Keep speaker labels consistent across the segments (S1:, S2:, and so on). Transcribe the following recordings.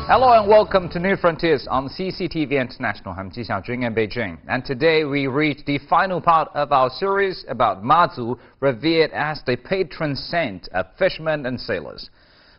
S1: Hello and welcome to New Frontiers on CCTV International. I'm Ji Xiaojun in Beijing. And today we reach the final part of our series about Mazu, revered as the patron saint of fishermen and sailors.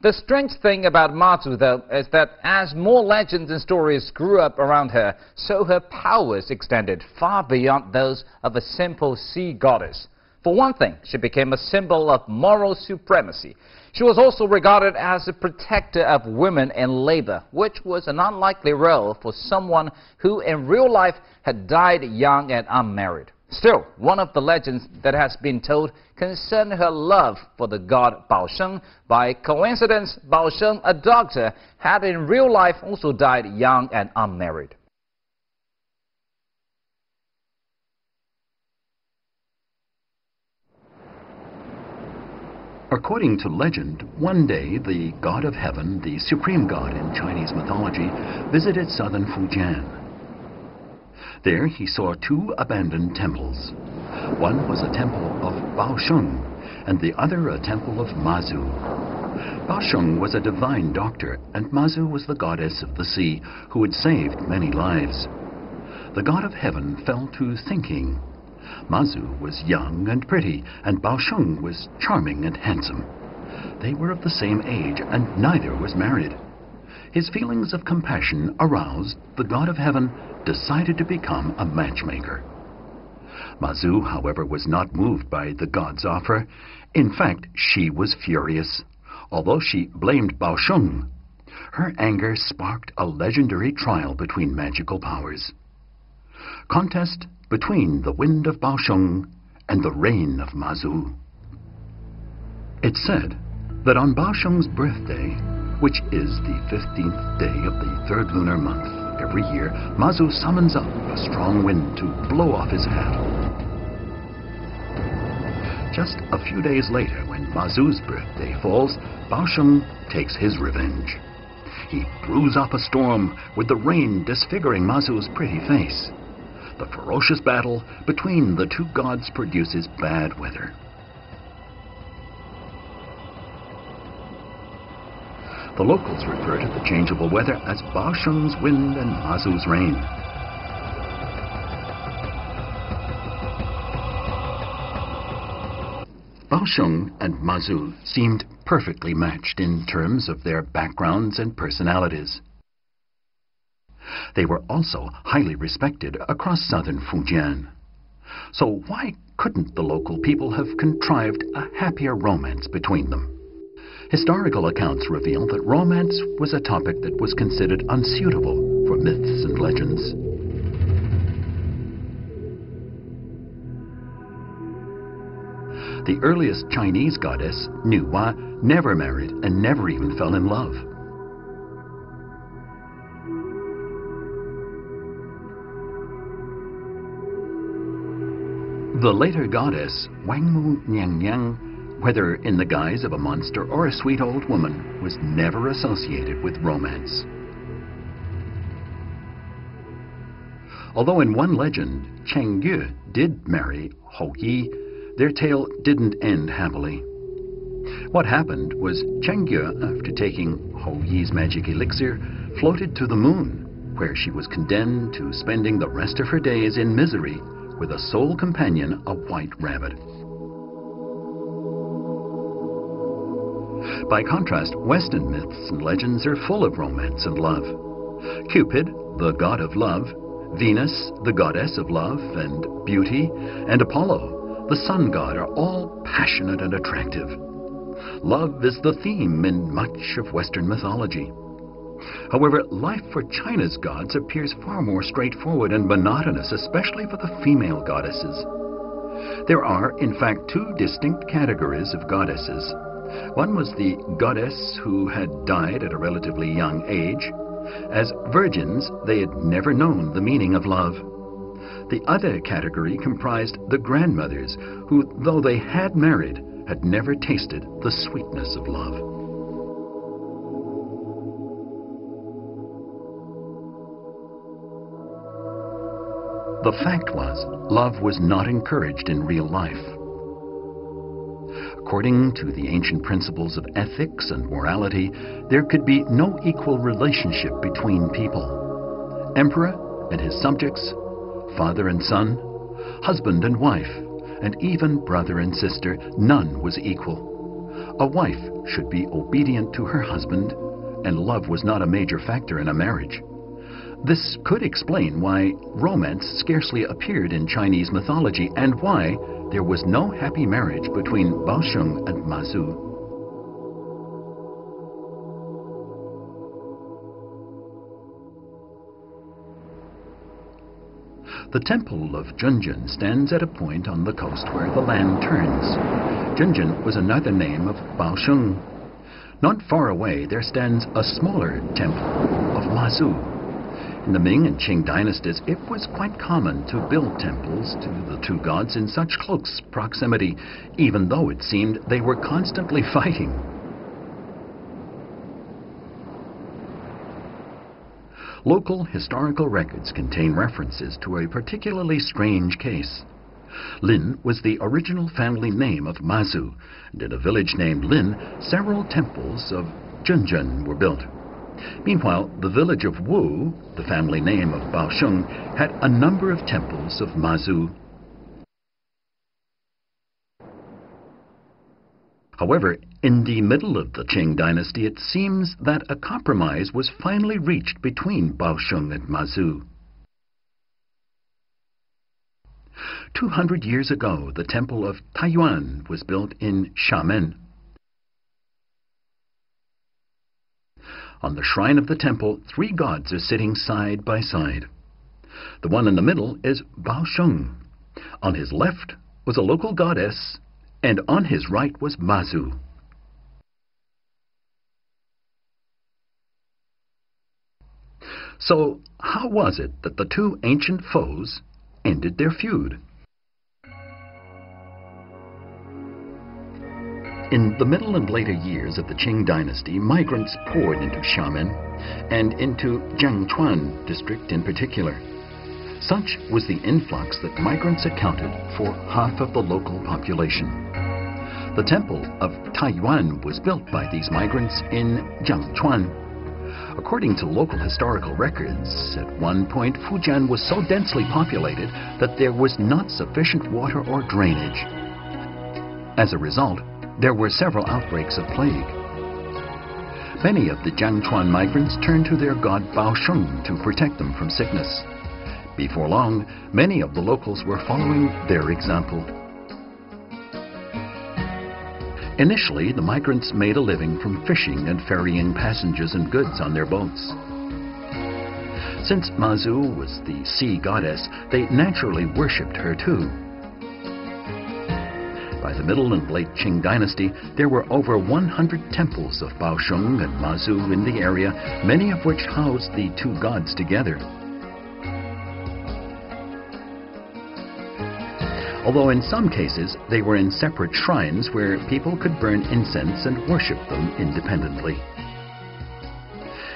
S1: The strange thing about Mazu, though, is that as more legends and stories grew up around her, so her powers extended far beyond those of a simple sea goddess. For one thing, she became a symbol of moral supremacy. She was also regarded as a protector of women in labor, which was an unlikely role for someone who in real life had died young and unmarried. Still, one of the legends that has been told concerned her love for the god Baosheng. By coincidence, Baosheng, a doctor, had in real life also died young and unmarried.
S2: According to legend, one day the god of heaven, the supreme god in Chinese mythology, visited southern Fujian. There he saw two abandoned temples. One was a temple of Baosheng, and the other a temple of Mazu. Baosheng was a divine doctor, and Mazu was the goddess of the sea, who had saved many lives. The god of heaven fell to thinking. Mazu was young and pretty, and Baosheng was charming and handsome. They were of the same age, and neither was married. His feelings of compassion aroused, the god of heaven decided to become a matchmaker. Mazu, however, was not moved by the god's offer. In fact, she was furious. Although she blamed Baosheng, her anger sparked a legendary trial between magical powers. Contest between the wind of Baosheng and the rain of Mazu. It's said that on Baosheng's birthday, which is the 15th day of the third lunar month every year, Mazu summons up a strong wind to blow off his hat. Just a few days later, when Mazu's birthday falls, Baosheng takes his revenge. He brews up a storm, with the rain disfiguring Mazu's pretty face. The ferocious battle between the two gods produces bad weather. The locals refer to the changeable weather as Baosheng's wind and Mazu's rain. Baosheng and Mazu seemed perfectly matched in terms of their backgrounds and personalities. They were also highly respected across southern Fujian. So why couldn't the local people have contrived a happier romance between them? Historical accounts reveal that romance was a topic that was considered unsuitable for myths and legends. The earliest Chinese goddess, Nuwa, never married and never even fell in love. The later goddess, Wangmu Nyang, whether in the guise of a monster or a sweet old woman, was never associated with romance. Although in one legend, Chengyu did marry Hou Yi, their tale didn't end happily. What happened was Chengyu, after taking Hou Yi's magic elixir, floated to the moon, where she was condemned to spending the rest of her days in misery with a sole companion, a white rabbit. By contrast, Western myths and legends are full of romance and love. Cupid, the god of love, Venus, the goddess of love and beauty, and Apollo, the sun god, are all passionate and attractive. Love is the theme in much of Western mythology. However, life for China's gods appears far more straightforward and monotonous, especially for the female goddesses. There are, in fact, two distinct categories of goddesses. One was the goddess who had died at a relatively young age. As virgins, they had never known the meaning of love. The other category comprised the grandmothers, who, though they had married, had never tasted the sweetness of love. The fact was, love was not encouraged in real life. According to the ancient principles of ethics and morality, there could be no equal relationship between people. Emperor and his subjects, father and son, husband and wife, and even brother and sister, none was equal. A wife should be obedient to her husband, and love was not a major factor in a marriage. This could explain why romance scarcely appeared in Chinese mythology and why there was no happy marriage between Baosheng and Mazu. The temple of Junjun stands at a point on the coast where the land turns. Junjun was another name of Baosheng. Not far away there stands a smaller temple of Mazu. In the Ming and Qing dynasties, it was quite common to build temples to the two gods in such close proximity, even though it seemed they were constantly fighting. Local historical records contain references to a particularly strange case. Lin was the original family name of Mazu, and in a village named Lin, several temples of Junjun were built. Meanwhile, the village of Wu, the family name of Baosheng, had a number of temples of Mazu. However, in the middle of the Qing dynasty, it seems that a compromise was finally reached between Baosheng and Mazu. 200 years ago, the temple of Taiyuan was built in Xiamen. On the shrine of the temple, three gods are sitting side by side. The one in the middle is Baosheng. On his left was a local goddess, and on his right was Mazu. So, how was it that the two ancient foes ended their feud? In the middle and later years of the Qing dynasty, migrants poured into Xiamen and into Jiangchuan district in particular. Such was the influx that migrants accounted for half of the local population. The temple of Taiyuan was built by these migrants in Jiangchuan. According to local historical records, at one point Fujian was so densely populated that there was not sufficient water or drainage. As a result, there were several outbreaks of plague. Many of the Jiangchuan migrants turned to their god Baosheng to protect them from sickness. Before long, many of the locals were following their example. Initially, the migrants made a living from fishing and ferrying passengers and goods on their boats. Since Mazu was the sea goddess, they naturally worshipped her too. By the middle and late Qing dynasty, there were over 100 temples of Baosheng and Mazu in the area, many of which housed the two gods together. Although in some cases they were in separate shrines where people could burn incense and worship them independently.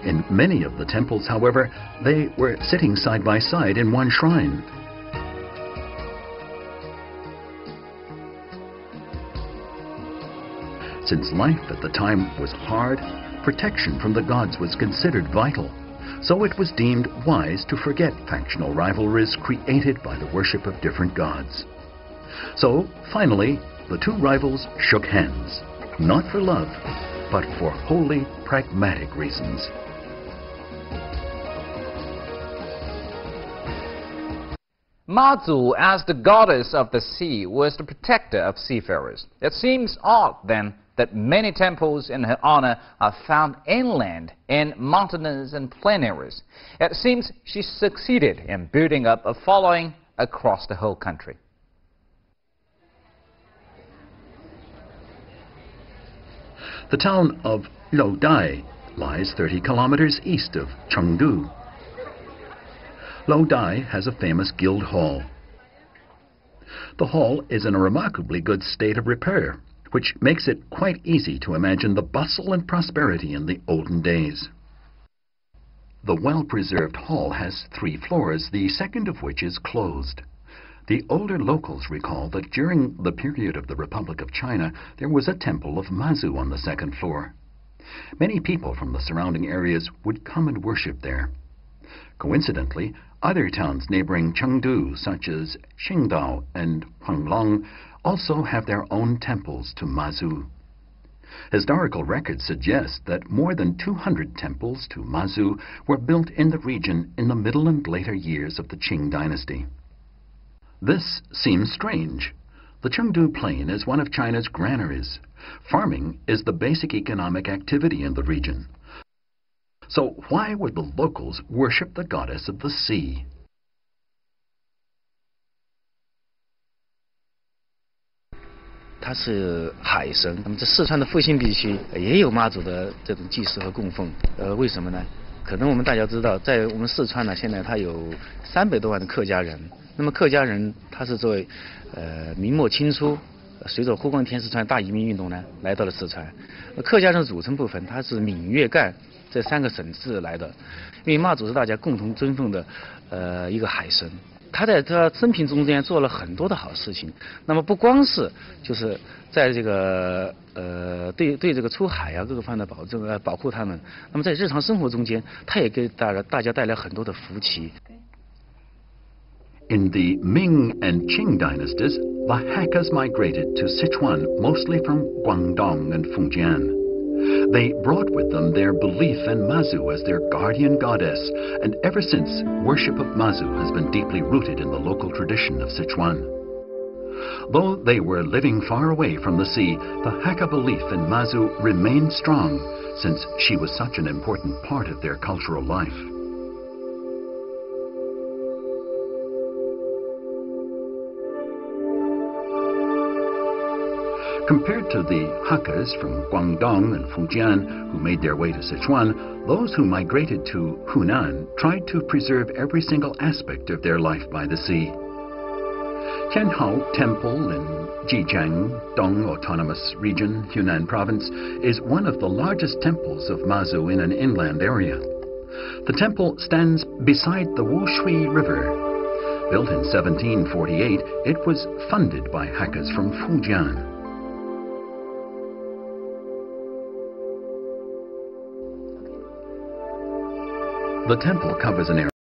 S2: In many of the temples, however, they were sitting side by side in one shrine. Since life at the time was hard, protection from the gods was considered vital, so it was deemed wise to forget factional rivalries created by the worship of different gods. So, finally, the two rivals shook hands, not for love, but for wholly pragmatic reasons.
S1: Mazu, as the goddess of the sea, was the protector of seafarers. It seems odd, then, that many temples in her honor are found inland in mountainous and plain areas. It seems she succeeded in building up a following across the whole country.
S2: The town of Loudai lies 30 kilometers east of Chengdu. Loudai has a famous guild hall. The hall is in a remarkably good state of repair, which makes it quite easy to imagine the bustle and prosperity in the olden days. The well-preserved hall has 3 floors, the second of which is closed. The older locals recall that during the period of the Republic of China, there was a temple of Mazu on the second floor. Many people from the surrounding areas would come and worship there. Coincidentally, other towns neighboring Chengdu, such as Qingdao and Huanglong, also have their own temples to Mazu. Historical records suggest that more than 200 temples to Mazu were built in the region in the middle and later years of the Qing dynasty. This seems strange. The Chengdu Plain is one of China's granaries. Farming is the basic economic activity in the region. So why would the locals worship the goddess of the sea?
S3: 它是海神，那么在四川的复兴地区也有妈祖的这种祭祀和供奉。为什么呢？可能我们大家知道，在我们四川呢，现在它有300多万的客家人。那么客家人他是作为明末清初，随着湖广填四川大移民运动呢，来到了四川。客家人的组成部分，它是闽粤赣这3个省市来的。因为妈祖是大家共同尊奉的一个海神。他在他生平中间做了很多的好事情，那么不光是就是在这个对这个出海啊各个方面的保证保护他们，那么在日常生活中间，他也给大家带来很多的福气。
S2: In the Ming and Qing dynasties, the Hakkas migrated to Sichuan mostly from Guangdong and Fujian. They brought with them their belief in Mazu as their guardian goddess, and ever since, worship of Mazu has been deeply rooted in the local tradition of Sichuan. Though they were living far away from the sea, the Hakka belief in Mazu remained strong, since she was such an important part of their cultural life. Compared to the Hakkas from Guangdong and Fujian who made their way to Sichuan, those who migrated to Hunan tried to preserve every single aspect of their life by the sea. Tianhao Temple in Jijiang, Dong Autonomous Region, Hunan Province, is one of the largest temples of Mazu in an inland area. The temple stands beside the Wushui River. Built in 1748, it was funded by Hakkas from Fujian. The temple covers an area